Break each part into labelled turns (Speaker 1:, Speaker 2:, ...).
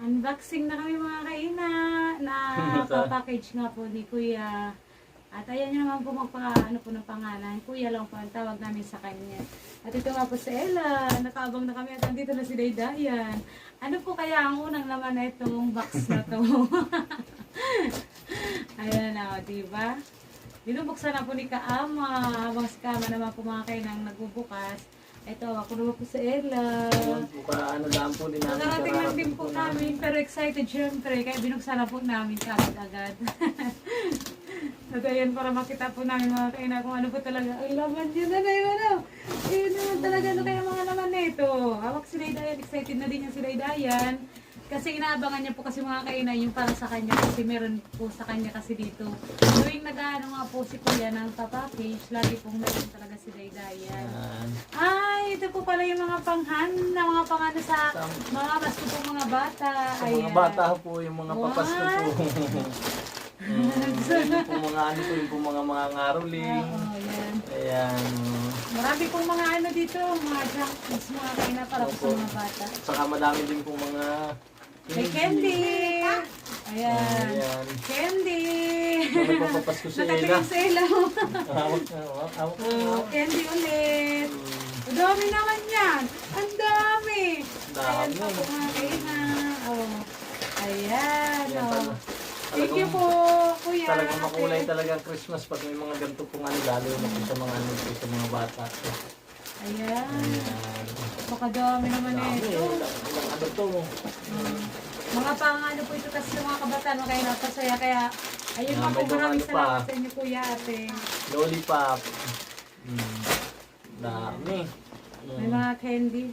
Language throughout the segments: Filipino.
Speaker 1: Unboxing na kami mga kaina. Na package nga po ni Kuya. At ayan nyo naman po ano po ng pangalan. Kuya lang po ang tawag namin sa kanya. At ito nga po si Ella. Natabang na kami at andito na si Daydayan. Ano po kaya ang unang laman na itong box na to? Ayan na, diba? Binubuksan na po ni Kaama. Habang si Kaama naman po mga kainang nagbubukas. Ito, ako naman po si Ella.
Speaker 2: Ano lang po din namin.
Speaker 1: Nakarating lang din po namin, pero excited syempre, kaya binuksan na po namin agad. At ayan, para makita po namin mga kaina kung ano po talaga ang laman yun. Ano yun, ano? Yun naman talaga, ano kaya mga laman nito? Hawak si Daydayan, excited na din yung si Daydayan. Kasi inaabangan niya po kasi mga kaina yung para sa kanya kasi meron po sa kanya kasi dito. Tuwing nag-ano nga po si Kuya ng package, lagi pong meron talaga si Daydayan. Ay, ito po pala yung mga panghanda, mga pangano sa mga basto po mga bata.
Speaker 2: Sa mga bata po, yung mga papasko po. Yung po mga ano po, yung po mga ngaroling.
Speaker 1: Oo, yan.
Speaker 2: Ayan.
Speaker 1: Marami pong mga ano dito, mga junk foods, mga kaina para po sa mga bata.
Speaker 2: Saka madami din po mga
Speaker 1: May candy! Ayan.
Speaker 2: Ayan.
Speaker 1: Candy!
Speaker 2: Nagpapapasko si Ella.
Speaker 1: Nakatingin sa ilaw.
Speaker 2: Hawak na, hawak na.
Speaker 1: Candy ulit. Ang dami naman yan. Ang dami. Ayan pa po mga kaina. Oh. Ayan.
Speaker 2: Ayan,
Speaker 1: Oh. Thank you po, Kuya.
Speaker 2: Talagang makulay talaga ang Christmas pag may mga ganito pong ano, lalo na po sa mga ano po, sa mga bata.
Speaker 1: Ayan.
Speaker 2: Ayan.
Speaker 1: Pakadami naman
Speaker 2: Dami,
Speaker 1: ito.
Speaker 2: ilang ano to.
Speaker 1: Mga pangano po ito kasi sa mga kabataan, kaya napasaya. Kaya, ayun nga po,
Speaker 2: May
Speaker 1: maraming
Speaker 2: ano pa.
Speaker 1: salamat sa inyo, Kuya, ate.
Speaker 2: Lollipop. Dami.
Speaker 1: May mga candy.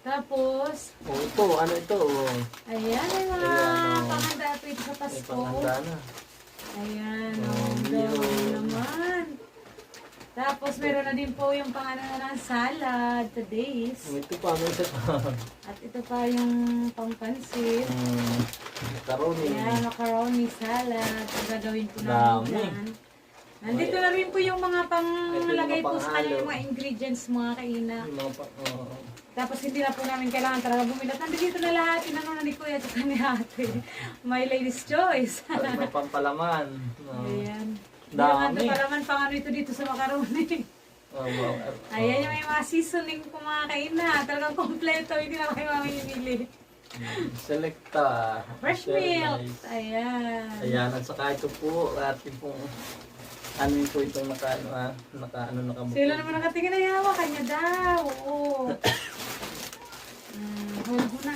Speaker 1: Tapos,
Speaker 2: Ito, ano ito?
Speaker 1: ayan, may mga
Speaker 2: Ayan, oh.
Speaker 1: panghanda po ito sa
Speaker 2: May
Speaker 1: Pasko.
Speaker 2: panghanda na.
Speaker 1: Ayan,
Speaker 2: Oh,
Speaker 1: ang
Speaker 2: yun.
Speaker 1: dami naman. Tapos, meron na din po yung pangano na ng salad, today's.
Speaker 2: Ito pa, may isa pa.
Speaker 1: At ito pa yung pangpansit.
Speaker 2: Karoni.
Speaker 1: Ayan, macaroni salad. Ang gagawin po
Speaker 2: Dami.
Speaker 1: namin yan. Nandito na rin po yung mga panglagay
Speaker 2: Ito yung mga
Speaker 1: po sa kanya,
Speaker 2: panghalo.
Speaker 1: yung mga ingredients, mga kaina.
Speaker 2: Yung mga
Speaker 1: Tapos hindi na po namin kailangan talaga bumilat. Nandito na lahat, inano na ni Kuya at ni ate. My lady's choice.
Speaker 2: may pampalaman.
Speaker 1: Ayan.
Speaker 2: Dami.
Speaker 1: Dami. Palaman pang ano ito dito sa macaroni.
Speaker 2: Wow.
Speaker 1: Ayan yung may mga seasoning po mga kaina. Talagang kompleto, hindi na kayo mamimili.
Speaker 2: Selecta.
Speaker 1: Fresh milk. Ayan.
Speaker 2: Ayan, at saka ito po, ating pong ano po itong nakabukod.
Speaker 1: Sila naman nakatingin na yawa, kanya daw. Oo. Hold mo na.